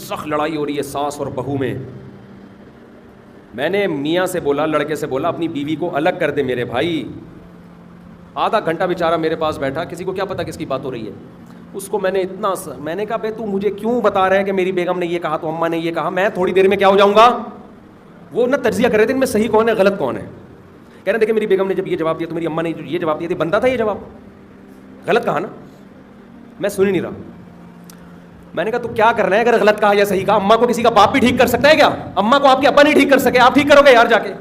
سخت لڑائی ہو رہی ہے ساس اور بہو میں. میں نے میاں سے بولا, لڑکے سے بولا, اپنی بیوی کو الگ کر دے میرے بھائی. آدھا گھنٹہ بیچارہ میرے پاس بیٹھا, کسی کو کیا پتا کس کی بات ہو رہی ہے. اس کو میں نے کہا بھائی تو مجھے کیوں بتا رہا ہے کہ میری بیگم نے یہ کہا تو اماں نے یہ کہا, میں تھوڑی دیر میں کیا ہو جاؤں گا. وہ نہ تجزیہ کر رہے تھے ان میں صحیح کون ہے غلط کون ہے. کہہ رہے دیکھیں میری بیگم نے جب یہ جواب دیا تو میری اماں نے یہ جواب دیا تھا, بنتا تھا یہ جواب, غلط کہا نا. میں سن ہی نہیں رہا. میں نے کہا تو کیا کرنا ہے اگر غلط کہا یا صحیح کہا. اماں کو کسی کا باپ بھی ٹھیک کر سکتا ہے کیا؟ اماں کو آپ کے ابا نہیں ٹھیک کر سکے, آپ ٹھیک کرو گے یار جا کے؟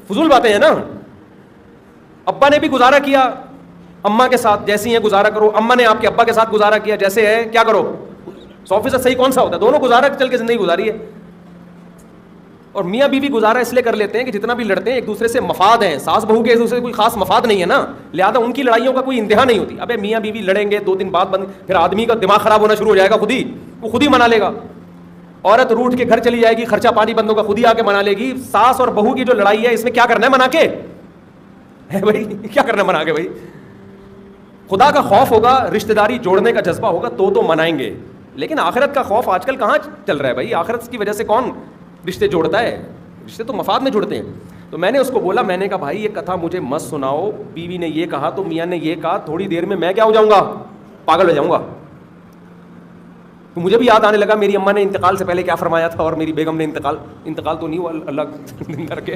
فضول باتیں ہیں نا. ابا نے بھی گزارا کیا اماں کے ساتھ, جیسی ہیں گزارا کرو. اماں نے آپ کے ابا کے ساتھ گزارا کیا جیسے ہے, کیا کرو. 100% صحیح کون سا ہوتا ہے؟ دونوں گزارا چل کے زندگی گزاری ہے. اور میاں بیوی گزارا اس لیے کر لیتے ہیں کہ جتنا بھی لڑتے ہیں ایک دوسرے سے مفاد ہیں. ساس بہو کے ایک دوسرے سے کوئی خاص مفاد نہیں ہے نا, لہٰذا ان کی لڑائیوں کا کوئی انتہا نہیں ہوتی. ابے میاں بیوی لڑیں گے 2 دن بعد پھر آدمی کا دماغ خراب ہونا شروع ہو جائے گا, وہ خود ہی منا لے گا. عورت روٹ کے گھر چلی جائے گی, خرچہ پانی بند ہوگا, خود ہی آ کے منا لے گی. ساس اور بہو کی جو لڑائی ہے اس میں کیا کرنا ہے منا کے بھائی, کیا کرنا ہے منا کے. بھائی خدا کا خوف ہوگا, رشتہ داری جوڑنے کا جذبہ ہوگا تو منائیں گے. لیکن آخرت کا خوف آج کل کہاں چل رہا ہے بھائی. آخرت کی وجہ سے کون رشتے جوڑتا ہے؟ رشتے تو مفاد میں جڑتے ہیں. تو میں نے اس کو بولا, میں نے کہا بھائی یہ کتھا مجھے مت سناؤ, بیوی نے یہ کہا تو میاں نے یہ کہا, تھوڑی دیر میں کیا ہو جاؤں گا, پاگل ہو جاؤں گا. تو مجھے بھی یاد آنے لگا میری اماں نے انتقال سے پہلے کیا فرمایا تھا, اور میری بیگم نے انتقال تو نہیں ہوا اللہ دن کر کے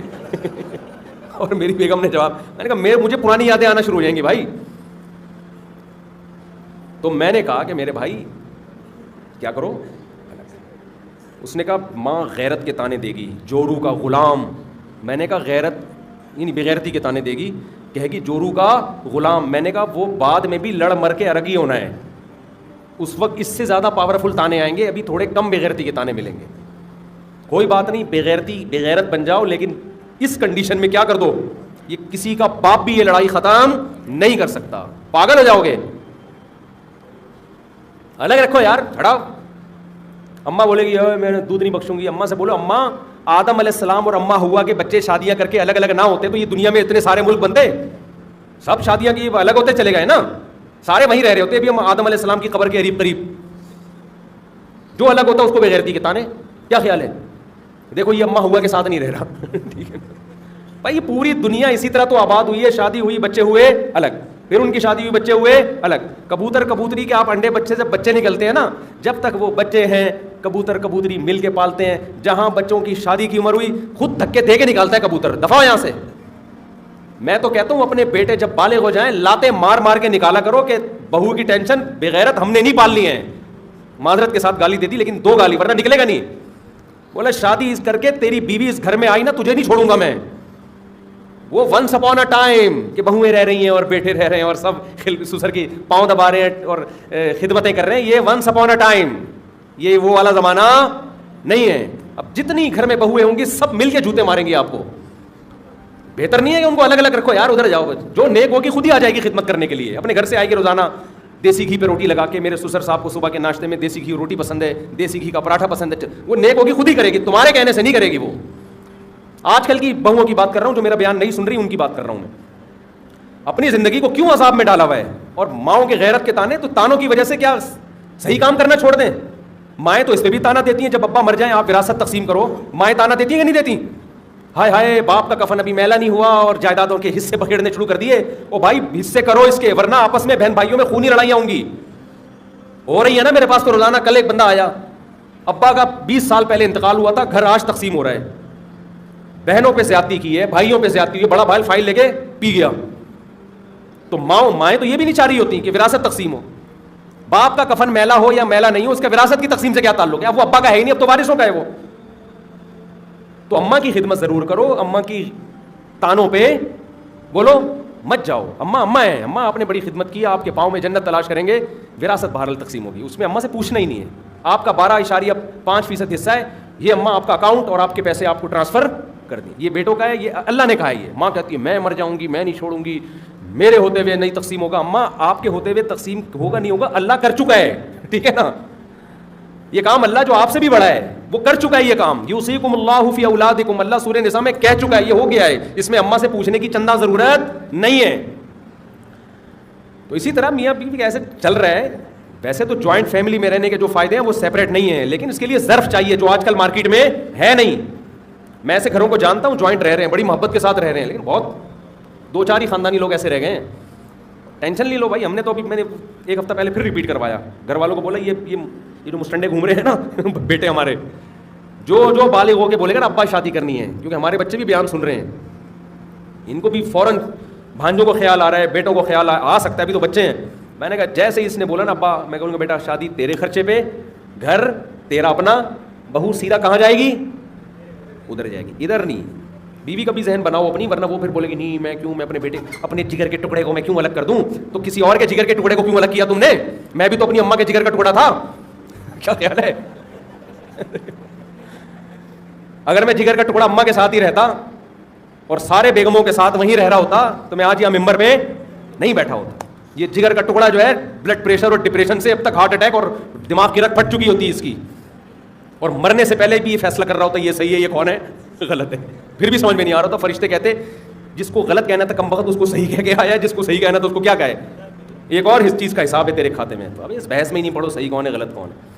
اور میری بیگم نے جواب. میں نے کہا مجھے پرانی یادیں آنا شروع ہو جائیں گی بھائی. تو میں نے کہا کہ میرے بھائی کیا کرو. اس نے کہا ماں غیرت کے تانے دے گی, جورو کا غلام. میں نے کہا غیرت یعنی بغیرتی کے تانے دے گی, کہے گی جورو کا غلام. میں نے کہا وہ بعد میں بھی لڑ مر کے ارگی ہونا ہے, اس وقت اس سے زیادہ پاورفل تانے آئیں گے, ابھی تھوڑے کم بغیرتی کے تانے ملیں گے. کوئی بات نہیں, بغیرت بن جاؤ, لیکن اس کنڈیشن میں کیا کر دو, یہ کسی کا باپ بھی یہ لڑائی ختم نہیں کر سکتا, پاگل ہو جاؤ گے. الگ رکھو یار, کھڑا. اماں بولے گی میں نے دودھ نہیں بخشوں گی. اماں سے بولو اماں آدم علیہ السلام اور اماں ہوا کے بچے شادیاں کر کے الگ الگ نہ ہوتے تو یہ دنیا میں اتنے سارے ملک بنتے. سب شادیاں کی الگ ہوتے چلے گئے نا, سارے وہیں رہ رہے ہوتے. ابھی ہم آدم علیہ السلام کی قبر کے قریب, جو الگ ہوتا ہے اس کو بغیرتی کے تانے. کیا خیال ہے؟ دیکھو یہ اماں ہوا کے ساتھ نہیں رہ رہا ٹھیک ہے بھائی. یہ پوری دنیا اسی طرح تو آباد ہوئی ہے, شادی ہوئی بچے ہوئے الگ, پھر ان کی شادی ہوئی بچے ہوئے الگ. کبوتر کبوتری کے آپ انڈے بچے سے بچے نکلتے ہیں نا, جب تک وہ بچے ہیں کبوتر کبوتری مل کے پالتے ہیں. جہاں بچوں کی شادی کی عمر ہوئی خود دھکے دے کے نکالتا ہے کبوتر, دفعہ ہو یہاں سے. میں تو کہتا ہوں اپنے بیٹے جب بالغ ہو جائیں لاتے مار مار کے نکالا کرو کہ بہو کی ٹینشن بغیرت ہم نے نہیں پالنی ہے. معذرت کے ساتھ گالی دے دی, لیکن 2 گالی ورنہ نکلے گا نہیں. بولا شادی کر کے تیری بیوی اس گھر میں آئی نا, تجھے نہیں چھوڑوں گا میں. وہ ونس اپون اے ٹائم کہ بہویں رہ رہی ہیں اور بیٹے رہ رہے ہیں اور سب سسر کی پاؤں دبا رہے ہیں اور خدمتیں کر رہے ہیں, یہ ونس اپون اے ٹائم, یہ وہ والا زمانہ نہیں ہے. اب جتنی گھر میں بہویں ہوں گی سب مل کے جوتے ماریں گی آپ کو. بہتر نہیں ہے کہ ان کو الگ الگ رکھو یار, ادھر جاؤ. جو نیک ہوگی خود ہی آ جائے گی خدمت کرنے کے لیے, اپنے گھر سے آئے گی روزانہ دیسی گھی پہ روٹی لگا کے. میرے سسر صاحب کو صبح کے ناشتے میں دیسی گھی روٹی پسند ہے, دیسی گھی کا پراٹھا پسند ہے. وہ نیک ہوگی خود ہی کرے گی, تمہارے کہنے سے نہیں کرے گی. وہ آج کل کی بہوؤں کی بات کر رہا ہوں جو میرا بیان نہیں سن رہی, ان کی بات کر رہا ہوں میں. اپنی زندگی کو کیوں عذاب میں ڈالا ہوا ہے. اور ماؤں کے غیرت کے تانے, تو تانوں کی وجہ سے کیا صحیح کام کرنا چھوڑ دیں. مائیں تو اس پہ بھی تانا دیتی ہیں, جب ابا مر جائیں آپ وراثت تقسیم کرو, مائیں تانا دیتی ہیں کہ نہیں دیتی؟ ہائے ہائے باپ کا کفن ابھی میلا نہیں ہوا اور جائیدادوں کے حصے پکڑنے شروع کر دیے. او بھائی حصے کرو اس کے, ورنہ آپس میں بہن بھائیوں میں خونی لڑائیاں ہوں گی. ہو رہی ہے نا میرے پاس تو روزانہ. کل ایک بندہ آیا, ابا کا 20 سال پہلے انتقال ہوا تھا, گھر آج تقسیم ہو رہا ہے. بہنوں پہ زیادتی کی ہے, بھائیوں پہ زیادتی ہوئی, بڑا بھائی فائل لے کے پی گیا. تو مائیں تو یہ بھی نہیں چاہ رہی ہوتی کہ وراثت تقسیم ہو. باپ کا کفن میلا ہو یا میلا نہیں ہو, اس کا وراثت کی تقسیم سے کیا تعلق ہے؟ اب وہ ابا کا ہے ہی نہیں, اب تو وارثوں کا ہے وہ. تو اماں کی خدمت ضرور کرو, اماں کی تانوں پہ بولو مت جاؤ. اماں ہیں, اماں آپ نے بڑی خدمت کی, آپ کے پاؤں میں جنت تلاش کریں گے. وراثت بہرحال تقسیم ہوگی, اس میں اماں سے پوچھنا ہی نہیں ہے. آپ کا 12.5% حصہ ہے, یہ اماں آپ کا اکاؤنٹ اور آپ کے پیسے آپ کو ٹرانسفر کر دیں. یہ بیٹوں کا ہے, یہ اللہ نے کہا ہے. یہ ماں کہتی ہے میں مر جاؤں گی, میں نہیں چھوڑوں گی, میرے ہوتے ہوئے نہیں تقسیم ہوگا. اماں آپ کے ہوتے ہوئے تقسیم ہوگا نہیں ہوگا, اللہ کر چکا ہے, ٹھیک ہے نا. یہ کام اللہ جو آپ سے بھی بڑا ہے وہ کر چکا ہے. یہ کام یوصیکم اللہ فی اولادکم, اللہ سورہ نساء میں کہہ چکا ہے, یہ ہو گیا ہے. اس میں اماں سے پوچھنے کی چندہ ضرورت نہیں ہے. تو اسی طرح میاں بیوی ایسے چل رہا ہے, ویسے تو جوائنٹ فیملی میں رہنے کے جو فائدے ہیں وہ سیپریٹ نہیں ہیں, لیکن اس کے لیے ظرف چاہیے جو آج کل مارکیٹ میں ہے نہیں. میں ایسے گھروں کو جانتا ہوں جوائنٹ رہ رہے ہیں, بڑی محبت کے ساتھ رہ رہے ہیں, لیکن بہت 2-4 ہی خاندانی لوگ ایسے رہ گئے ہیں. ٹینشن نہیں لو بھائی, ہم نے تو ابھی میں نے 1 ہفتہ پہلے پھر ریپیٹ کروایا, گھر والوں کو بولا یہ جو مسٹنڈے گھوم رہے ہیں نا بیٹے ہمارے, جو بالغ ہو کے بولے گا نا ابا شادی کرنی ہے, کیونکہ ہمارے بچے بھی بیان سن رہے ہیں, ان کو بھی فوراً بھانجوں کو خیال آ رہا ہے, بیٹوں کو خیال آ سکتا ہے, ابھی تو بچے ہیں. میں نے کہا جیسے ہی اس نے بولا نا ابا, میں کہوں گا بیٹا شادی تیرے خرچے پہ, گھر تیرا اپنا, بہو سیدھا کہاں جائے گی, ادھر جائے گی, ادھر نہیں. بیوی کا بھی ذہن بناؤ اپنی, ورنہ وہ پھر بولے گی نہیں میں کیوں, میں اپنے بیٹے اپنے جگر کے ٹکڑے کو میں کیوں الگ کر دوں, تو کسی اور کے جگر کے ٹکڑے کو کیوں الگ کیا تم نے, میں بھی تو اپنی اماں کے جگر کا ٹکڑا تھا. کیا خیال ہے؟ اگر میں جگر کا ٹکڑا اماں کے ساتھ ہی رہتا اور سارے بیگموں کے ساتھ وہیں رہ رہا ہوتا تو میں آج یہاں ممبر پہ نہیں بیٹھا ہوتا. یہ جگر کا ٹکڑا جو ہے بلڈ پریشر اور ڈپریشن سے اب تک ہارٹ اٹیک اور دماغ کی رگ پھٹ چکی ہوتی ہے اس کی, اور مرنے سے پہلے بھی یہ فیصلہ کر رہا ہوتا ہے یہ صحیح ہے یہ کون ہے غلط ہے, پھر بھی سمجھ میں نہیں آ رہا تھا. فرشتے کہتے جس کو غلط کہنا تھا کم وقت اس کو صحیح کہہ کے آیا, جس کو صحیح کہنا تھا اس کو کیا کہے, ایک اور اس چیز کا حساب ہے تیرے کھاتے میں. تو اب اس بحث میں ہی نہیں پڑھو صحیح کون ہے غلط کون ہے.